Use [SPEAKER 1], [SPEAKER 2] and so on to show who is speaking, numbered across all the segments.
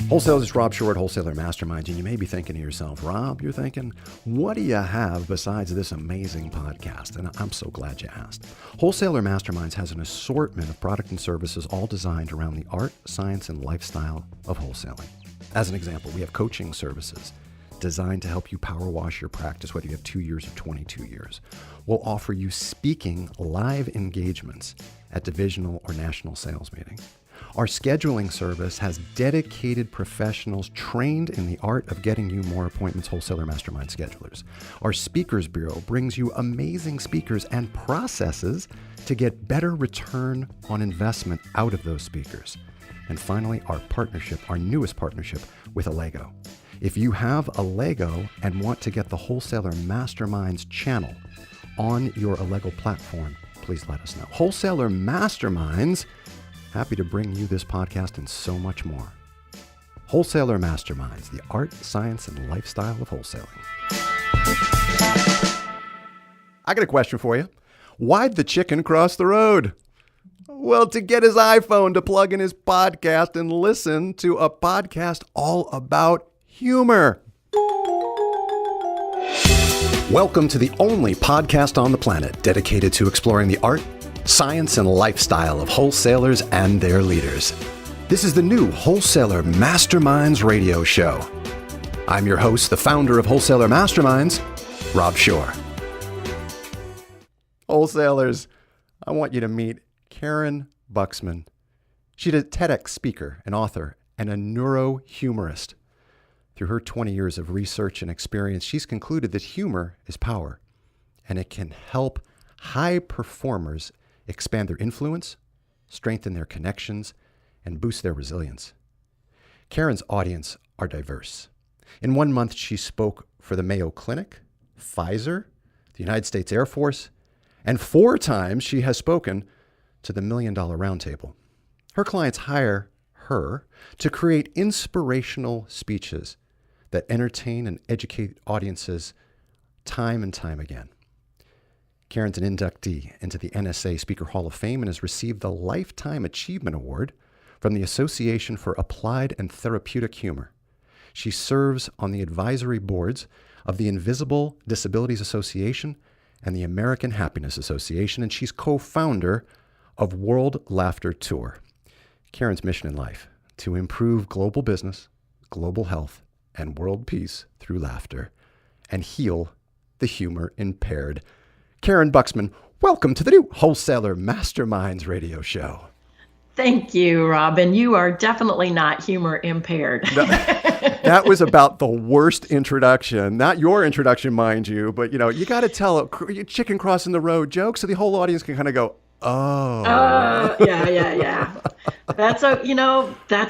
[SPEAKER 1] Wholesalers, it's Rob Shore at Wholesaler Masterminds, and you may be thinking to yourself, Rob, you're thinking, what do you have besides this amazing podcast? And I'm so glad you asked. Wholesaler Masterminds has an assortment of product and services all designed around the art, science, and lifestyle of wholesaling. As an example, we have coaching services designed to help you power wash your practice, whether you have 2 years or 22 years. We'll offer you speaking live engagements at divisional or national sales meetings. Our scheduling service has dedicated professionals trained in the art of getting you more appointments, Wholesaler Mastermind schedulers. Our Speakers Bureau brings you amazing speakers and processes to get better return on investment out of those speakers. And finally, our partnership, our newest partnership with Allego. If you have Allego and want to get the Wholesaler Masterminds channel on your Allego platform, please let us know. Wholesaler Masterminds, happy to bring you this podcast and so much more. Wholesaler Masterminds, the art, science, and lifestyle of wholesaling. I got a question for you. Why'd the chicken cross the road? Well, to get his iPhone to plug in his podcast and listen to a podcast all about humor. Welcome to the only podcast on the planet dedicated to exploring the art, science, and lifestyle of wholesalers and their leaders. This is the new Wholesaler Masterminds radio show. I'm your host, the founder of Wholesaler Masterminds, Rob Shore. Wholesalers, I want you to meet Karyn Buxman. She's a TEDx speaker, an author, and a neurohumorist. Through her 20 years of research and experience, she's concluded that humor is power, and it can help high performers expand their influence, strengthen their connections, and boost their resilience. Karyn's audience are diverse. In 1 month, she spoke for the Mayo Clinic, Pfizer, the United States Air Force, and 4 times she has spoken to the $1 Million Roundtable. Her clients hire her to create inspirational speeches that entertain and educate audiences time and time again. Karyn's an inductee into the NSA Speaker Hall of Fame and has received the Lifetime Achievement Award from the Association for Applied and Therapeutic Humor. She serves on the advisory boards of the Invisible Disabilities Association and the American Happiness Association, and she's co-founder of World Laughter Tour. Karyn's mission in life: to improve global business, global health, and world peace through laughter, and heal the humor impaired. Karyn Buxman, welcome to the new Wholesaler Masterminds radio show.
[SPEAKER 2] Thank you, Robin. You are definitely not humor impaired.
[SPEAKER 1] That was about the worst introduction. Not your introduction, mind you, but you got to tell a chicken crossing the road joke so the whole audience can kind of go, oh.
[SPEAKER 2] Yeah. That's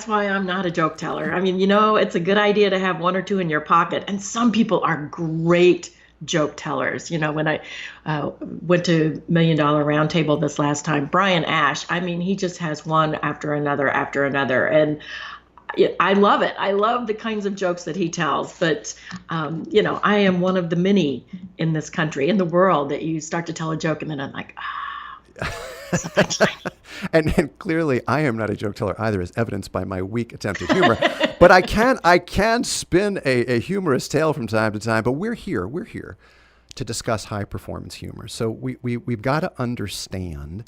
[SPEAKER 2] why I'm not a joke teller. I mean, it's a good idea to have 1 or 2 in your pocket, and some people are great joke tellers. When I went to $1 Million Roundtable this last time, Brian Ash, he just has one after another. And I love it. I love the kinds of jokes that he tells. But, I am one of the many in this country, in the world, that you start to tell a joke and then I'm like,
[SPEAKER 1] and clearly I am not a joke teller either, as evidenced by my weak attempt at humor. But I can spin a humorous tale from time to time. But we're here to discuss high performance humor. So we've got to understand,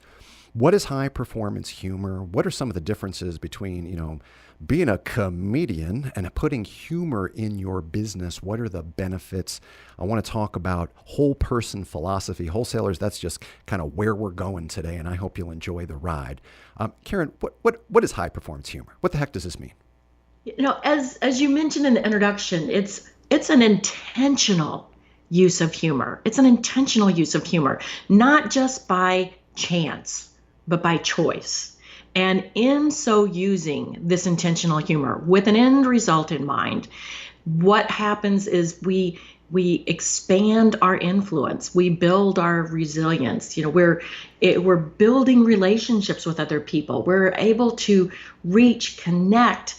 [SPEAKER 1] what is high performance humor? What are some of the differences between being a comedian and putting humor in your business? What are the benefits? I want to talk about whole person philosophy. Wholesalers, that's just kind of where we're going today, and I hope you'll enjoy the ride. Karyn, what is high performance humor? What the heck does this mean?
[SPEAKER 2] As you mentioned in the introduction, it's an intentional use of humor. It's an intentional use of humor, not just by chance, but by choice. And in so using this intentional humor with an end result in mind, what happens is we expand our influence. We build our resilience. We're building relationships with other people. We're able to reach, connect,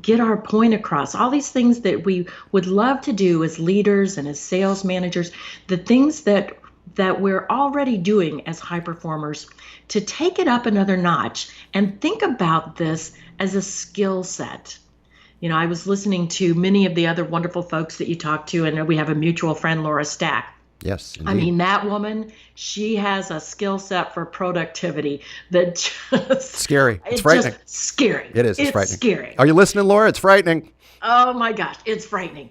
[SPEAKER 2] get our point across. All these things that we would love to do as leaders and as sales managers, the things that we're already doing as high performers, to take it up another notch and think about this as a skill set. I was listening to many of the other wonderful folks that you talked to, and we have a mutual friend, Laura Stack.
[SPEAKER 1] Yes, indeed.
[SPEAKER 2] I mean, that woman, she has a skill set for productivity that just
[SPEAKER 1] scary. It's frightening.
[SPEAKER 2] Just scary.
[SPEAKER 1] It is.
[SPEAKER 2] It's
[SPEAKER 1] frightening.
[SPEAKER 2] Scary.
[SPEAKER 1] Are you listening, Laura? It's frightening.
[SPEAKER 2] Oh my gosh, it's frightening.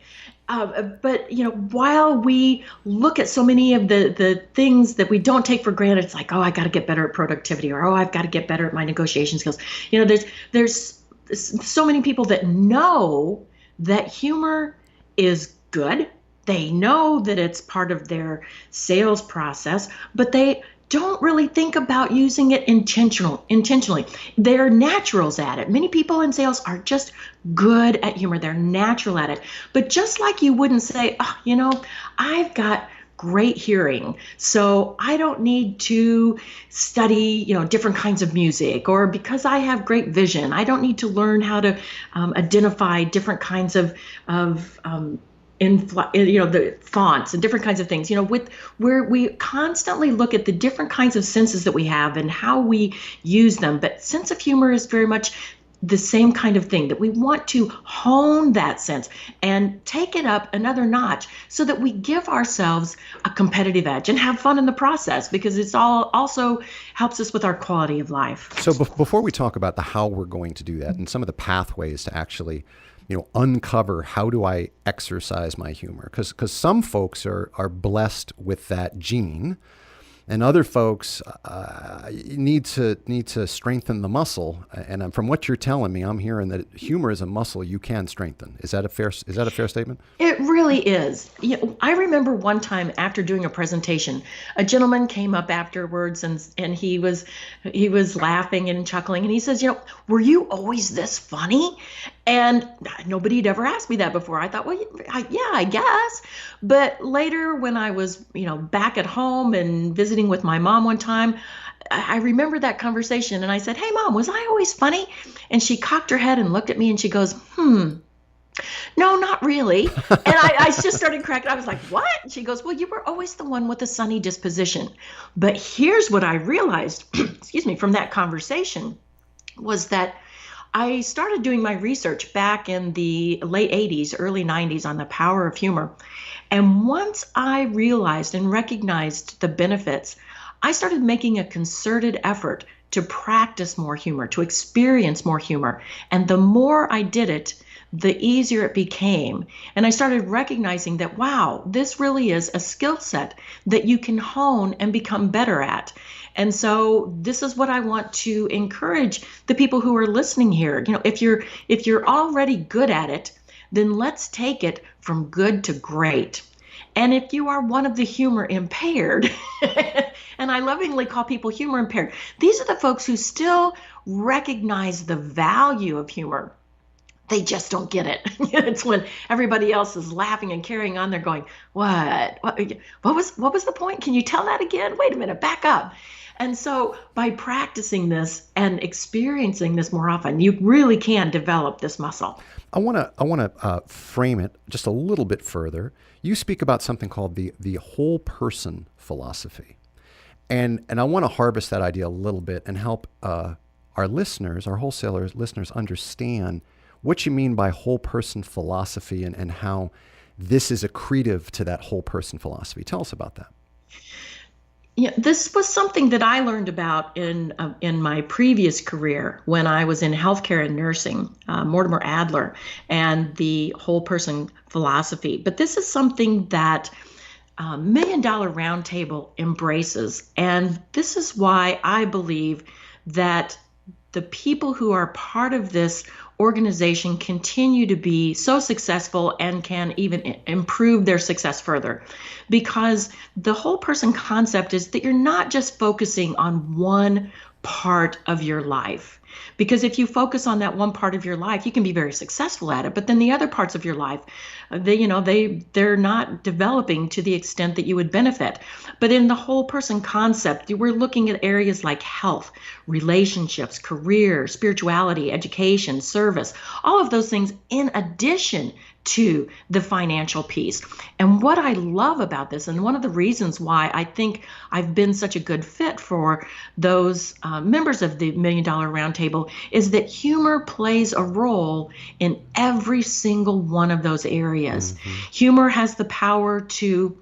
[SPEAKER 2] But while we look at so many of the things that we don't take for granted, it's like, oh, I got to get better at productivity, or oh, I've got to get better at my negotiation skills. There's so many people that know that humor is good. They know that it's part of their sales process, but they don't really think about using it intentionally. They're naturals at it. Many people in sales are just good at humor. They're natural at it. But just like you wouldn't say, oh, I've got great hearing, so I don't need to study, different kinds of music, or because I have great vision, I don't need to learn how to identify different kinds of the fonts and different kinds of things, where we constantly look at the different kinds of senses that we have and how we use them. But sense of humor is very much the same kind of thing, that we want to hone that sense and take it up another notch so that we give ourselves a competitive edge and have fun in the process, because it's all also helps us with our quality of life.
[SPEAKER 1] So before we talk about the how we're going to do that and some of the pathways to actually uncover how do I exercise my humor? Because some folks are blessed with that gene, and other folks need to strengthen the muscle. And from what you're telling me, I'm hearing that humor is a muscle you can strengthen. Is that a fair statement?
[SPEAKER 2] It really is. I remember one time after doing a presentation, a gentleman came up afterwards and he was laughing and chuckling, and he says, were you always this funny? And nobody had ever asked me that before. I thought, well, yeah, I guess. But later, when I was, back at home and visiting with my mom one time, I remember that conversation, and I said, hey, Mom, was I always funny? And she cocked her head and looked at me, and she goes, no, not really. And I just started cracking. I was like, what? She goes, well, you were always the one with a sunny disposition. But here's what I realized, from that conversation, was that I started doing my research back in the late 80s, early 90s on the power of humor. And once I realized and recognized the benefits, I started making a concerted effort to practice more humor, to experience more humor. And the more I did it, the easier it became. And I started recognizing that, wow, this really is a skill set that you can hone and become better at. And so this is what I want to encourage the people who are listening here. If you're already good at it, then let's take it from good to great. And if you are one of the humor impaired, and I lovingly call people humor impaired, these are the folks who still recognize the value of humor. They just don't get it. It's when everybody else is laughing and carrying on, they're going, what was the point? Can you tell that again? Wait a minute, back up. And so by practicing this and experiencing this more often, you really can develop this muscle.
[SPEAKER 1] I want to frame it just a little bit further. You speak about something called the whole person philosophy. And I want to harvest that idea a little bit and help our wholesalers, listeners understand what you mean by whole person philosophy and how this is accretive to that whole person philosophy. Tell us about that.
[SPEAKER 2] Yeah, this was something that I learned about in my previous career when I was in healthcare and nursing, Mortimer Adler, and the whole person philosophy. But this is something that $1 Million Roundtable embraces, and this is why I believe that the people who are part of this organization continue to be so successful and can even improve their success further. Because the whole person concept is that you're not just focusing on one part of your life. Because if you focus on that one part of your life, you can be very successful at it. But then the other parts of your life, they're not developing to the extent that you would benefit. But in the whole person concept, we're looking at areas like health, relationships, career, spirituality, education, service, all of those things in addition to the financial piece. And what I love about this, and one of the reasons why I think I've been such a good fit for those members of the $1 Million Roundtable Roundtable is that humor plays a role in every single one of those areas. Humor has the power to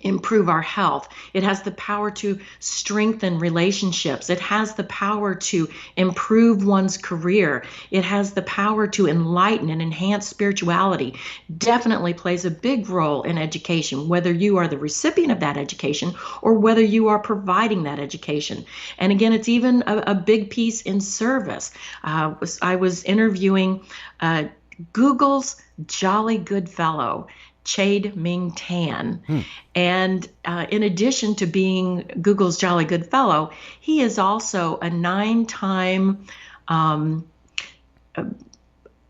[SPEAKER 2] improve our health. It has the power to strengthen relationships. It has the power to improve one's career. It has the power to enlighten and enhance spirituality. Definitely plays a big role in education, whether you are the recipient of that education or whether you are providing that education. And again, it's even a big piece in service. I was interviewing Google's Jolly Good Fellow, Chade Ming Tan. And in addition to being Google's Jolly Good Fellow, he is also a 9-time, not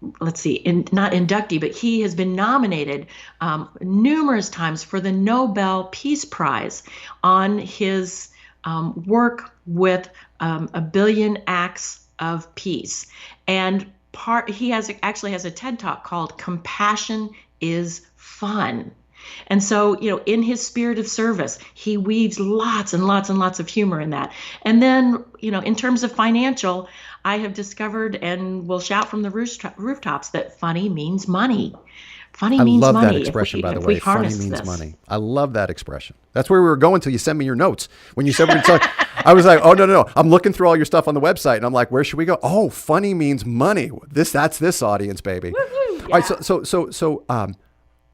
[SPEAKER 2] inductee, but he has been nominated numerous times for the Nobel Peace Prize on his work with 1 billion acts of peace. And he actually has a TED Talk called Compassion is Fun. And so, in his spirit of service, he weaves lots and lots and lots of humor in that. And then, in terms of financial, I have discovered and will shout from the rooftops that funny means money. Funny means money. I love
[SPEAKER 1] that expression, by the way. Funny means money. I love that expression. That's where we were going till you sent me your notes. When you said we're talking, I was like, oh, no. I'm looking through all your stuff on the website, and I'm like, where should we go? Oh, funny means money. That's this audience, baby.
[SPEAKER 2] Woo-hoo, yeah.
[SPEAKER 1] All right, so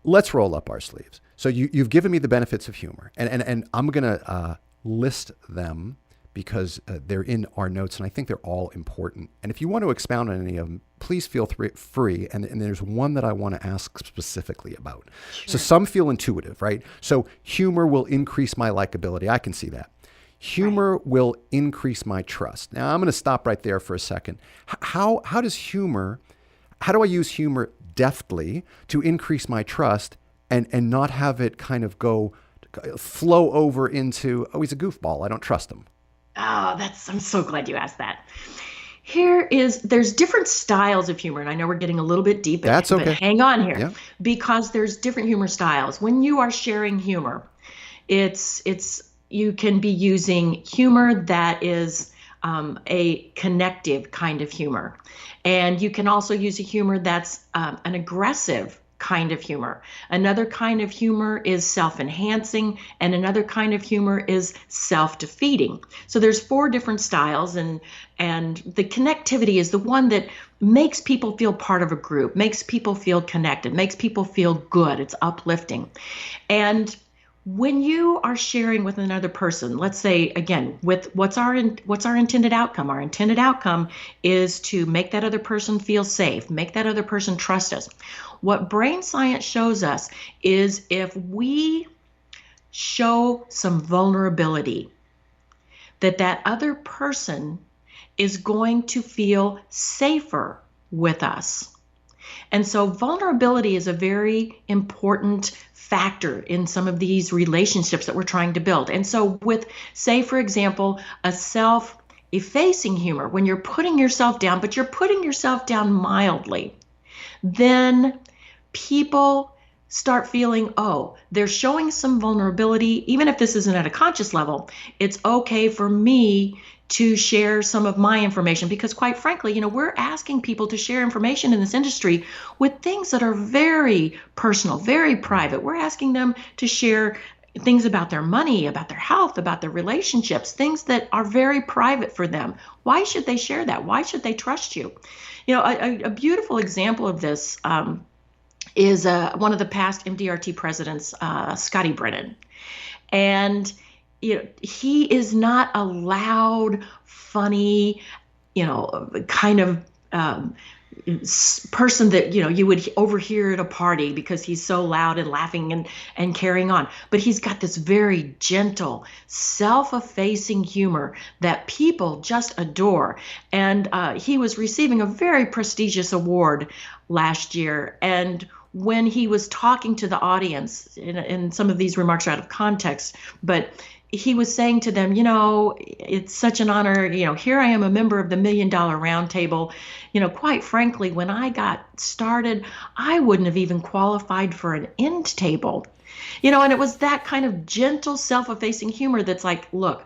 [SPEAKER 1] let's roll up our sleeves. So you've given me the benefits of humor, and I'm going to list them because they're in our notes, and I think they're all important. And if you want to expound on any of them, please feel free. And there's one that I want to ask specifically about. Sure. So some feel intuitive, right? So humor will increase my likability. I can see that. Humor will increase my trust. Now I'm going to stop right there for a second. How do I use humor deftly to increase my trust and not have it kind of flow over into, oh, he's a goofball, I don't trust him?
[SPEAKER 2] Oh, I'm so glad you asked that. There's different styles of humor, and I know we're getting a little bit deep,
[SPEAKER 1] That's okay.
[SPEAKER 2] But hang on here,
[SPEAKER 1] yeah.
[SPEAKER 2] Because there's different humor styles. When you are sharing humor, you can be using humor that is a connective kind of humor. And you can also use a humor that's an aggressive kind of humor. Another kind of humor is self-enhancing, and another kind of humor is self-defeating. So there's 4 different styles, and the connectivity is the one that makes people feel part of a group, makes people feel connected, makes people feel good. It's uplifting. And when you are sharing with another person, let's say, again, with what's our intended outcome? Our intended outcome is to make that other person feel safe, make that other person trust us. What brain science shows us is if we show some vulnerability, that other person is going to feel safer with us. And so vulnerability is a very important factor in some of these relationships that we're trying to build. And so with, say, for example, a self-effacing humor, when you're putting yourself down, but you're putting yourself down mildly, then people start feeling, oh, they're showing some vulnerability. Even if this isn't at a conscious level, it's okay for me to share some of my information, because quite frankly, we're asking people to share information in this industry with things that are very personal, very private. We're asking them to share things about their money, about their health, about their relationships, things that are very private for them. Why should they share that? Why should they trust you? A beautiful example of this is one of the past MDRT presidents, Scotty Brennan. And he is not a loud, funny, kind of person that, you would overhear at a party because he's so loud and laughing and carrying on. But he's got this very gentle, self-effacing humor that people just adore. And he was receiving a very prestigious award last year. And when he was talking to the audience, and some of these remarks are out of context, but he was saying to them, it's such an honor, here I am, a member of the $1 Million Roundtable. Quite frankly, when I got started, I wouldn't have even qualified for an end table. And it was that kind of gentle, self-effacing humor that's like, look,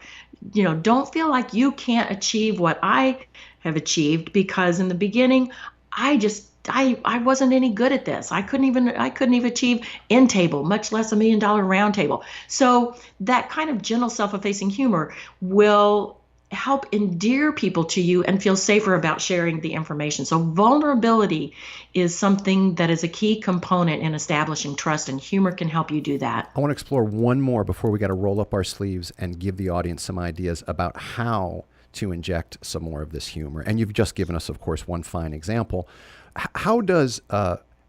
[SPEAKER 2] don't feel like you can't achieve what I have achieved, because in the beginning, I wasn't any good at this. I couldn't even achieve end table, much less $1 million round table. So that kind of gentle self-effacing humor will help endear people to you and feel safer about sharing the information. So vulnerability is something that is a key component in establishing trust, and humor can help you do that.
[SPEAKER 1] I want to explore one more before we got to roll up our sleeves and give the audience some ideas about how to inject some more of this humor. And you've just given us, of course, one fine example. How does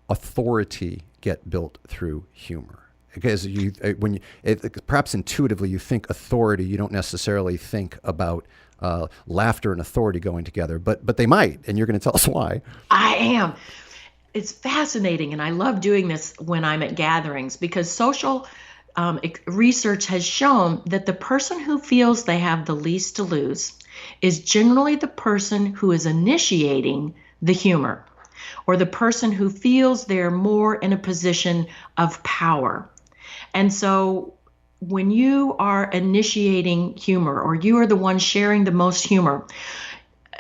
[SPEAKER 1] authority get built through humor? Because perhaps intuitively you think authority, you don't necessarily think about laughter and authority going together, but they might, and you're going to tell us why.
[SPEAKER 2] I am. It's fascinating, and I love doing this when I'm at gatherings, because social research has shown that the person who feels they have the least to lose is generally the person who is initiating the humor, or the person who feels they're more in a position of power. And so when you are initiating humor, or you are the one sharing the most humor,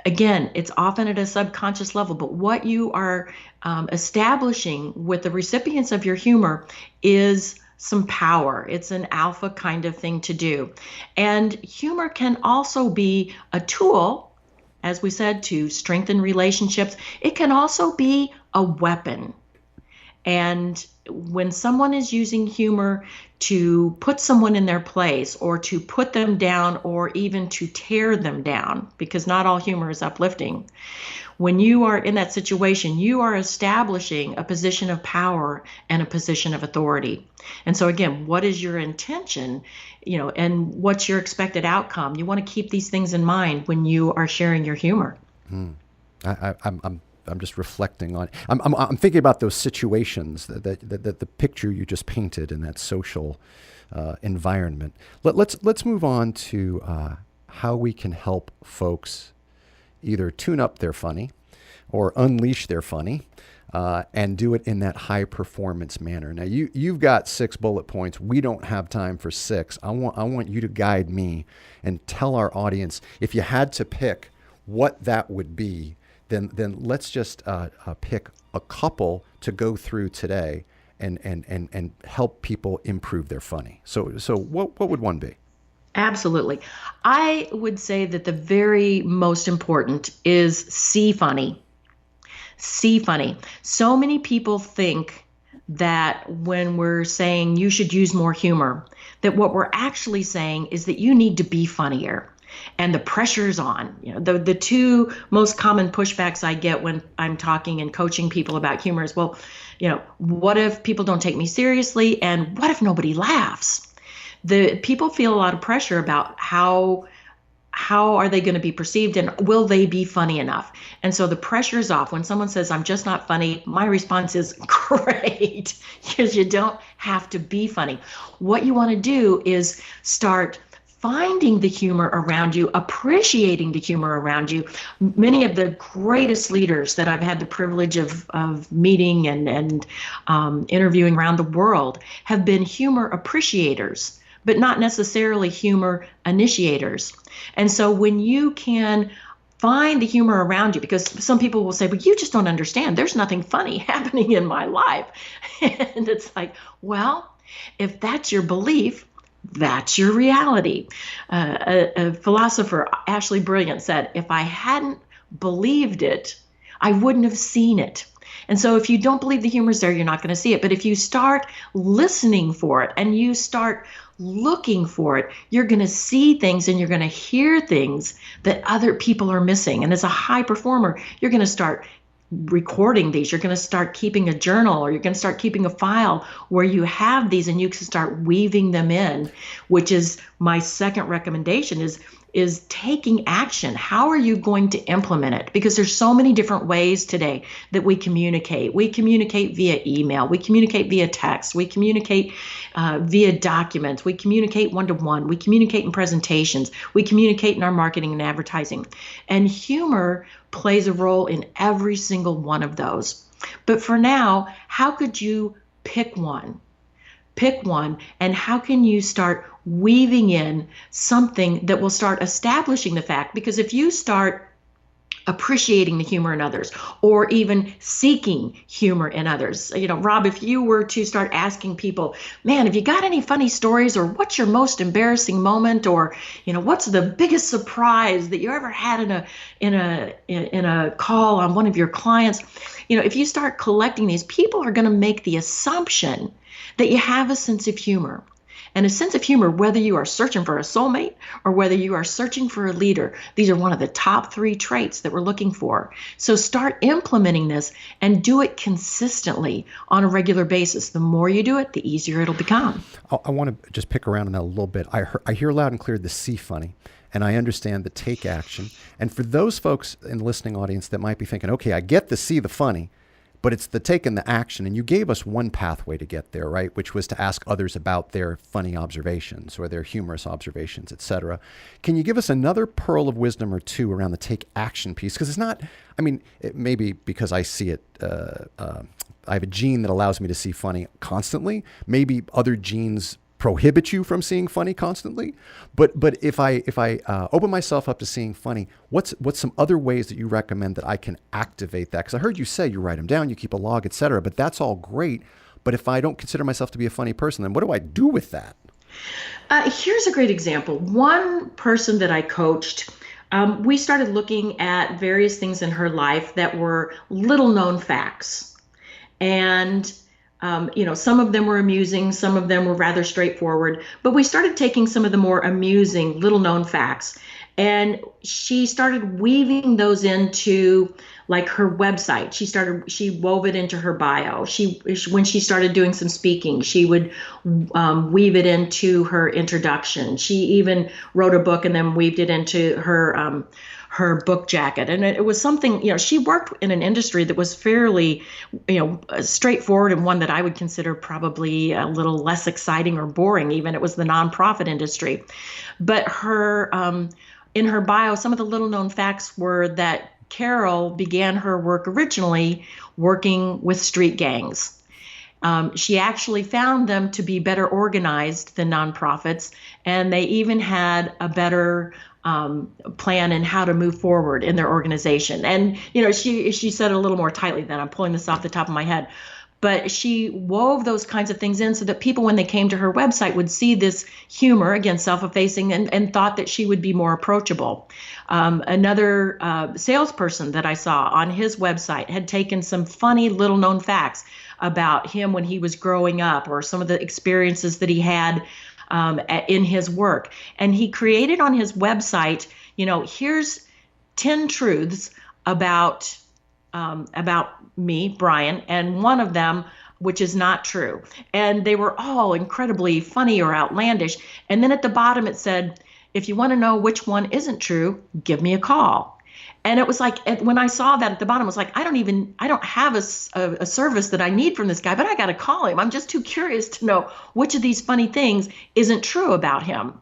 [SPEAKER 2] again, it's often at a subconscious level, but what you are establishing with the recipients of your humor is some power. It's an alpha kind of thing to do. And humor can also be a tool, as we said, to strengthen relationships. It can also be a weapon. And when someone is using humor to put someone in their place, or to put them down, or even to tear them down, because not all humor is uplifting, when you are in that situation, you are establishing a position of power and a position of authority. And so again, what is your intention, and what's your expected outcome? You want to keep these things in mind when you are sharing your humor.
[SPEAKER 1] I'm just reflecting on. I'm thinking about those situations that the picture you just painted in that social environment. Let's move on to how we can help folks either tune up their funny or unleash their funny, and do it in that high performance manner. Now you've got 6 bullet points. We don't have time for 6. I want you to guide me and tell our audience, if you had to pick what that would be, then let's just pick a couple to go through today and help people improve their funny. So what would one be?
[SPEAKER 2] Absolutely. I would say that the very most important is see funny. See funny. So many people think that when we're saying you should use more humor, that what we're actually saying is that you need to be funnier. And the pressure's on. The 2 most common pushbacks I get when I'm talking and coaching people about humor is, well, what if people don't take me seriously, and what if nobody laughs? The people feel a lot of pressure about how are they going to be perceived, and will they be funny enough? And so the pressure is off. When someone says, I'm just not funny, my response is, great, because you don't have to be funny. What you want to do is start finding the humor around you, appreciating the humor around you. Many of the greatest leaders that I've had the privilege of meeting and interviewing around the world have been humor appreciators, but not necessarily humor initiators. And so when you can find the humor around you, because some people will say, but you just don't understand. There's nothing funny happening in my life. And it's like, well, if that's your belief, that's your reality. A philosopher, Ashley Brilliant, said, if I hadn't believed it, I wouldn't have seen it. And so if you don't believe the humor's there, you're not going to see it. But if you start listening for it and you start looking for it, you're going to see things and you're going to hear things that other people are missing. And as a high performer, you're going to start recording these. You're going to start keeping a journal, or you're going to start keeping a file where you have these, and you can start weaving them in, which is my second recommendation is taking action. How are you going to implement it? Because there's so many different ways today that we communicate. We communicate via email. We communicate via text. We communicate via documents. We communicate one-to-one. We communicate in presentations. We communicate in our marketing and advertising. And humor plays a role in every single one of those. But for now, how could you pick one? Pick one, and how can you start weaving in something that will start establishing the fact? Because if you start appreciating the humor in others, or even seeking humor in others. Rob, if you were to start asking people, man, have you got any funny stories, or what's your most embarrassing moment, or what's the biggest surprise that you ever had in a call on one of your clients, if you start collecting these, people are going to make the assumption that you have a sense of humor. And a sense of humor, whether you are searching for a soulmate or whether you are searching for a leader, these are one of the top 3 traits that we're looking for. So start implementing this and do it consistently on a regular basis. The more you do it, the easier it'll become.
[SPEAKER 1] I want to just pick around on that a little bit. I hear loud and clear the see funny, and I understand the take action. And for those folks in the listening audience that might be thinking, okay, I get the see the funny, but it's the take and the action. And you gave us one pathway to get there, right? Which was to ask others about their funny observations or their humorous observations, et cetera. Can you give us another pearl of wisdom or two around the take action piece? Because it's not, it may be because I see it, I have a gene that allows me to see funny constantly. Maybe other genes prohibit you from seeing funny constantly. But if I open myself up to seeing funny, what's some other ways that you recommend that I can activate that? Because I heard you say you write them down, you keep a log, et cetera, but that's all great. But if I don't consider myself to be a funny person, then what do I do with that?
[SPEAKER 2] Here's a great example. One person that I coached, we started looking at various things in her life that were little known facts. And some of them were amusing, some of them were rather straightforward, but we started taking some of the more amusing, little known facts, and she started weaving those into like her website. She wove it into her bio. When she started doing some speaking, she would weave it into her introduction. She even wrote a book and then weaved it into her book jacket. And it was something, she worked in an industry that was fairly, straightforward, and one that I would consider probably a little less exciting or boring even. It was the nonprofit industry. But in her bio, some of the little known facts were that Carol began her work originally working with street gangs. She actually found them to be better organized than nonprofits, and they even had a better plan in how to move forward in their organization. And, she said it a little more tightly than I'm pulling this off the top of my head. But she wove those kinds of things in so that people, when they came to her website, would see this humor, again, self-effacing, and thought that she would be more approachable. Another salesperson that I saw on his website had taken some funny little known facts about him when he was growing up, or some of the experiences that he had in his work. And he created on his website, here's 10 truths about me, Brian, and one of them, which is not true. And they were all incredibly funny or outlandish. And then at the bottom it said, if you want to know which one isn't true, give me a call. And it was like, when I saw that at the bottom, I was like, I don't have a service that I need from this guy, but I got to call him. I'm just too curious to know which of these funny things isn't true about him.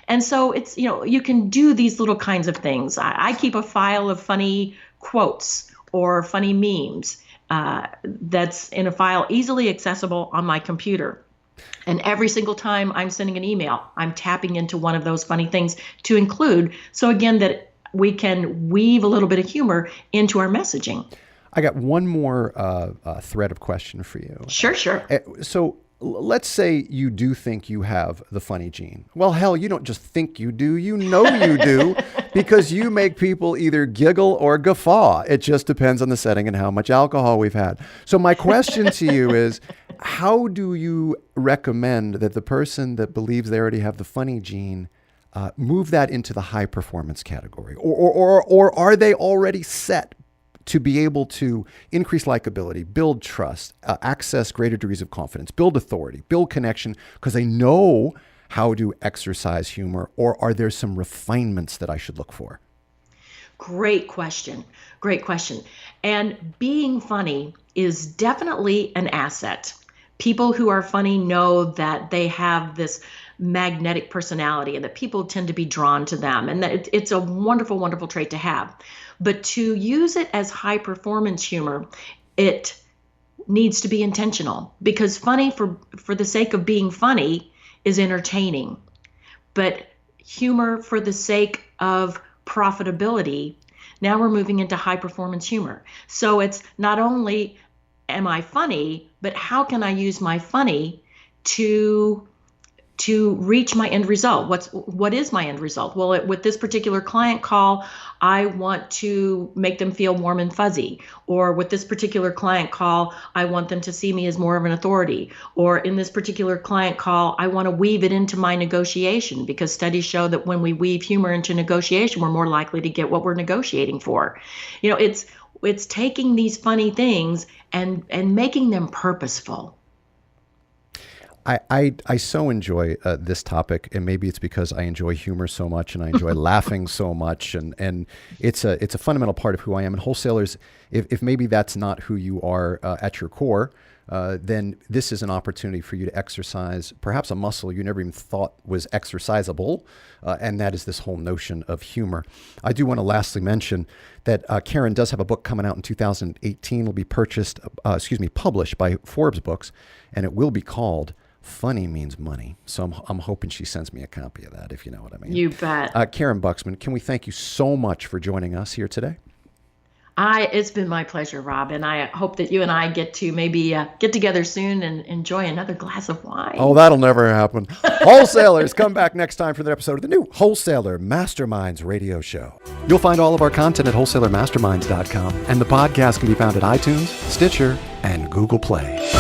[SPEAKER 2] And so it's, you can do these little kinds of things. I keep a file of funny quotes or funny memes that's in a file easily accessible on my computer. And every single time I'm sending an email, I'm tapping into one of those funny things to include. So again, that we can weave a little bit of humor into our messaging.
[SPEAKER 1] I got one more thread of question for you.
[SPEAKER 2] Sure.
[SPEAKER 1] So let's say you do think you have the funny gene. Well, hell, you don't just think you do, you know you do, because you make people either giggle or guffaw. It just depends on the setting and how much alcohol we've had. So my question to you is, how do you recommend that the person that believes they already have the funny gene move that into the high performance category? Or are they already set to be able to increase likability, build trust, access greater degrees of confidence, build authority, build connection, because they know how to exercise humor? Or are there some refinements that I should look for?
[SPEAKER 2] Great question. And being funny is definitely an asset. People who are funny know that they have this magnetic personality and that people tend to be drawn to them. And that it's a wonderful, wonderful trait to have. But to use it as high performance humor, it needs to be intentional, because funny for the sake of being funny is entertaining. But humor for the sake of profitability Now we're moving into high performance humor. So it's not only am I funny, but how can I use my funny to reach my end result? What is my end result? Well, with this particular client call, I want to make them feel warm and fuzzy. Or with this particular client call, I want them to see me as more of an authority. Or in this particular client call, I want to weave it into my negotiation, because studies show that when we weave humor into negotiation, we're more likely to get what we're negotiating for. It's taking these funny things and making them purposeful.
[SPEAKER 1] I so enjoy this topic, and maybe it's because I enjoy humor so much and I enjoy laughing so much, and it's a fundamental part of who I am. And wholesalers, if maybe that's not who you are at your core, then this is an opportunity for you to exercise perhaps a muscle you never even thought was exercisable, and that is this whole notion of humor. I do want to lastly mention that Karyn does have a book coming out in 2018. It'll be published by ForbesBooks, and it will be called Funny Means Money. So I'm hoping she sends me a copy of that, if you know what I mean.
[SPEAKER 2] You bet.
[SPEAKER 1] Karyn Buxman, can we thank you so much for joining us here today?
[SPEAKER 2] It's been my pleasure, Rob, and I hope that you and I get to maybe get together soon and enjoy another glass of wine.
[SPEAKER 1] Oh, that'll never happen. Wholesalers, come back next time for the episode of the new Wholesaler Masterminds radio show. You'll find all of our content at wholesalermasterminds.com, and the podcast can be found at iTunes, Stitcher, and Google Play.